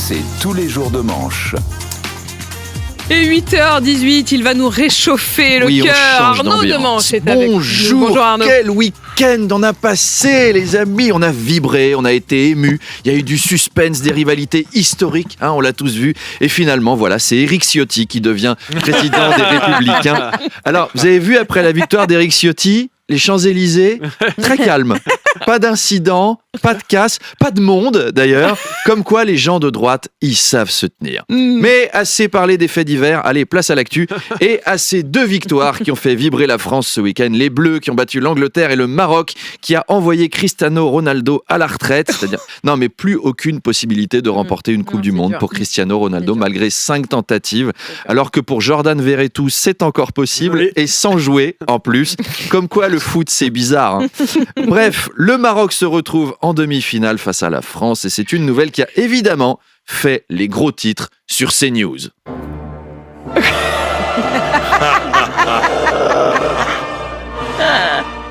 c'est tous les jours de manche. Et 8h18, il va nous réchauffer le cœur. Arnaud de Manche est avec nous. Bonjour Arnaud. Quel week-end on a passé, les amis. On a vibré, on a été émus. Il y a eu du suspense, des rivalités historiques, on l'a tous vu. Et finalement, voilà, c'est Éric Ciotti qui devient président des Républicains. Alors, vous avez vu, après la victoire d'Éric Ciotti, les Champs-Élysées, très calme. Pas d'incident, pas de casse, pas de monde d'ailleurs. Comme quoi les gens de droite, ils savent se tenir. Mais assez parlé des faits divers, allez, place à l'actu. Et à ces deux victoires qui ont fait vibrer la France ce week-end. Les Bleus qui ont battu l'Angleterre et le Maroc qui a envoyé Cristiano Ronaldo à la retraite. C'est-à-dire, non mais plus aucune possibilité de remporter une Coupe du Monde pour Cristiano Ronaldo malgré 5 tentatives. Alors que pour Jordan Verretou, c'est encore possible et sans jouer en plus. Comme quoi le foot, c'est bizarre. Bref, le Maroc se retrouve en demi-finale face à la France et c'est une nouvelle qui a évidemment fait les gros titres sur CNews.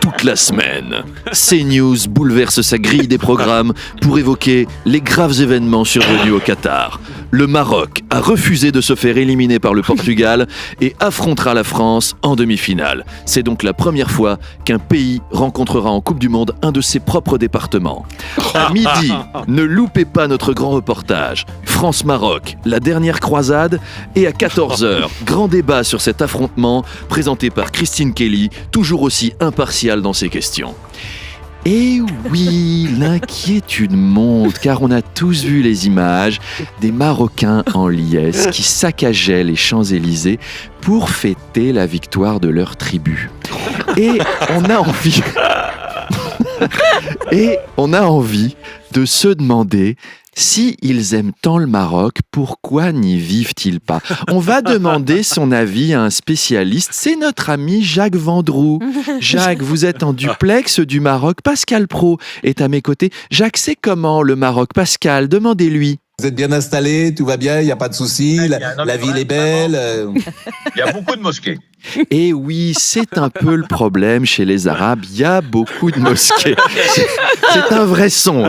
Toute la semaine, CNews bouleverse sa grille des programmes pour évoquer les graves événements survenus au Qatar. Le Maroc a refusé de se faire éliminer par le Portugal et affrontera la France en demi-finale. C'est donc la première fois qu'un pays rencontrera en Coupe du Monde un de ses propres départements. À midi, ne loupez pas notre grand reportage. France-Maroc, la dernière croisade. Et à 14h, grand débat sur cet affrontement présenté par Christine Kelly, toujours aussi impartiale dans ses questions. Et oui, l'inquiétude monte, car on a tous vu les images des Marocains en liesse qui saccageaient les Champs-Élysées pour fêter la victoire de leur tribu. Et on a envie de se demander si ils aiment tant le Maroc, pourquoi n'y vivent-ils pas ? On va demander son avis à un spécialiste. C'est notre ami Jacques Vendroux. Jacques, vous êtes en duplex du Maroc. Pascal Praud est à mes côtés. Jacques, c'est comment le Maroc ? Pascal, demandez-lui. Vous êtes bien installé, tout va bien, il n'y a pas de soucis, la ville est belle. Il y a beaucoup de mosquées. Et oui, c'est un peu le problème chez les Arabes, il y a beaucoup de mosquées. C'est un vrai son.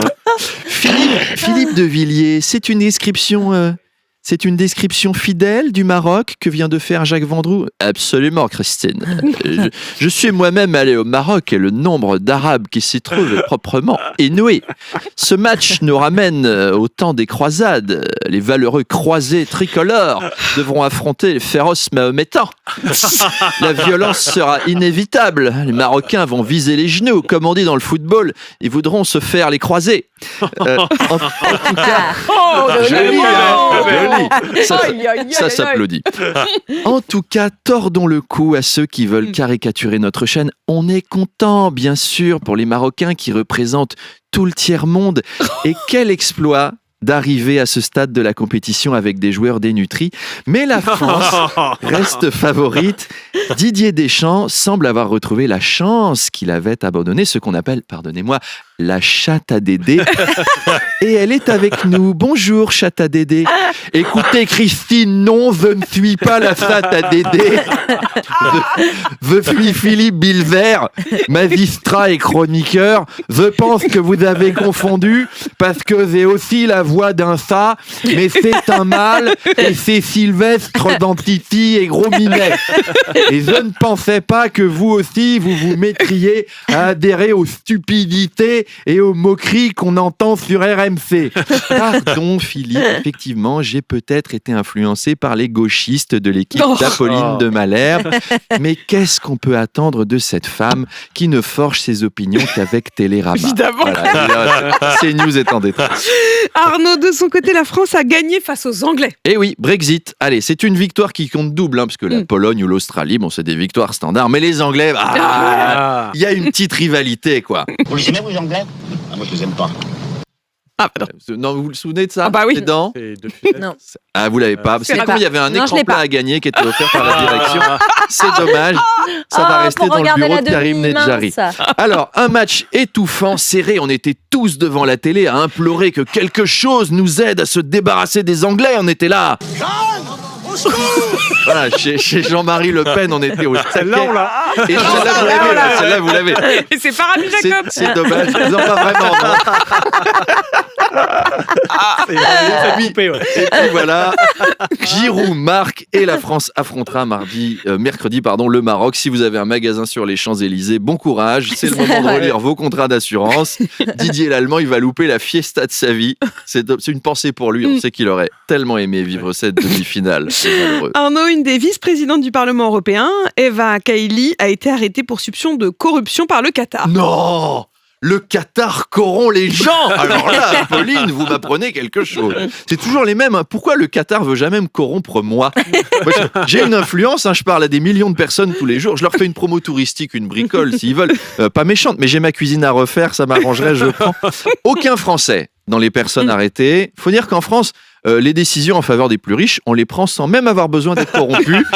Philippe de Villiers, c'est une description fidèle du Maroc que vient de faire Jacques Vendroux ? Absolument, Christine. Je suis moi-même allé au Maroc et le nombre d'Arabes qui s'y trouvent est proprement inouï. Ce match nous ramène au temps des croisades. Les valeureux croisés tricolores devront affronter les féroces mahométans. La violence sera inévitable. Les Marocains vont viser les genoux. Comme on dit dans le football, ils voudront se faire les croisés. En tout cas, ça s'applaudit. En tout cas, tordons le cou à ceux qui veulent caricaturer notre chaîne. On est content, bien sûr, pour les Marocains qui représentent tout le tiers-monde. Et quel exploit d'arriver à ce stade de la compétition avec des joueurs dénutris. Mais la France reste favorite. Didier Deschamps semble avoir retrouvé la chance qu'il avait abandonnée, ce qu'on appelle, pardonnez-moi, la chatte à Dédé. Et elle est avec nous. Bonjour, chatte à Dédé. Écoutez, Christine, non, je ne suis pas la chatte à Dédé. Je suis Philippe Bilvert, magistrat et chroniqueur. Je pense que vous avez confondu parce que j'ai aussi la voix d'un chat, mais c'est un mâle et c'est Sylvestre dans Titi et Gros Minet. Et je ne pensais pas que vous aussi, vous vous mettriez à adhérer aux stupidités et aux moqueries qu'on entend sur RMC. Pardon Philippe, effectivement, j'ai peut-être été influencé par les gauchistes de l'équipe d'Apolline de Malherbe. Mais qu'est-ce qu'on peut attendre de cette femme qui ne forge ses opinions qu'avec Télérama ? Évidemment. Voilà, CNews est en détresse. Arnaud, de son côté, la France a gagné face aux Anglais. Eh oui, Brexit. Allez, c'est une victoire qui compte double, parce que la Pologne ou l'Australie, bon, c'est des victoires standards. Mais les Anglais, il y a une petite rivalité, quoi. Vous les aimez, vous, les Anglais ? Moi, je les aime pas. Ah, pardon. Non, vous vous souvenez de ça ? Ah bah oui. Les dents ? Non. Ah, vous l'avez pas. C'est con, il y avait un Non, écran je l'ai plat pas. à gagner qui était offert par la direction. C'est dommage. Ça va rester pour dans le regarder bureau la de Karim demi, Nedjari. mince. Alors, un match étouffant, serré. On était tous devant la télé à implorer que quelque chose nous aide à se débarrasser des Anglais. On était là. Voilà, chez Jean-Marie Le Pen, on était au Celle-là, on l'a. Et celle-là, vous l'avez. Et c'est pas Rabbi Jacob. C'est dommage. Non, pas vraiment. Non. Et puis voilà, Giroud marque et la France affrontera mercredi, le Maroc. Si vous avez un magasin sur les Champs-Élysées, bon courage. C'est le moment de relire vos contrats d'assurance. Didier Lallemand, il va louper la fiesta de sa vie. C'est une pensée pour lui. On sait qu'il aurait tellement aimé vivre cette demi-finale. C'est malheureux. Arnaud, une des vice-présidentes du Parlement européen, Eva Kaili, a été arrêtée pour soupçon de corruption par le Qatar. Non! Le Qatar corrompt les gens. Alors là, Pauline, vous m'apprenez quelque chose. C'est toujours les mêmes. Pourquoi le Qatar veut jamais me corrompre moi? J'ai une influence, je parle à des millions de personnes tous les jours. Je leur fais une promo touristique, une bricole, s'ils veulent. Pas méchante, mais j'ai ma cuisine à refaire, ça m'arrangerait, je prends. Aucun Français dans les personnes arrêtées. Faut dire qu'en France, les décisions en faveur des plus riches, on les prend sans même avoir besoin d'être corrompus.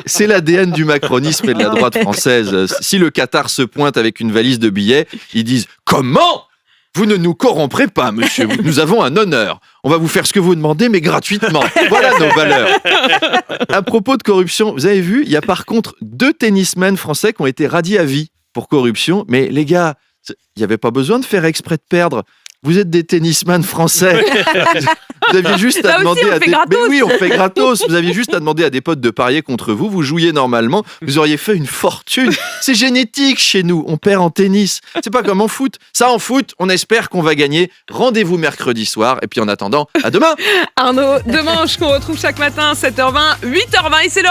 C'est l'ADN du macronisme et de la droite française. Si le Qatar se pointe avec une valise de billets, ils disent « Comment ? Vous ne nous corromprez pas, monsieur. Nous avons un honneur. On va vous faire ce que vous demandez, mais gratuitement. Voilà nos valeurs. » À propos de corruption, vous avez vu, il y a par contre 2 tennismen français qui ont été radiés à vie pour corruption. Mais les gars, il n'y avait pas besoin de faire exprès de perdre. Vous êtes des tennisman français. Vous aviez juste à demander à des... Mais oui, on fait gratos. Vous aviez juste à demander à des potes de parier contre vous. Vous jouiez normalement. Vous auriez fait une fortune. C'est génétique chez nous. On perd en tennis. C'est pas comme en foot. Ça, en foot, on espère qu'on va gagner. Rendez-vous mercredi soir. Et puis en attendant, à demain. Arnaud, demain, qu'on retrouve chaque matin, 7h20, 8h20. Et c'est l'heure de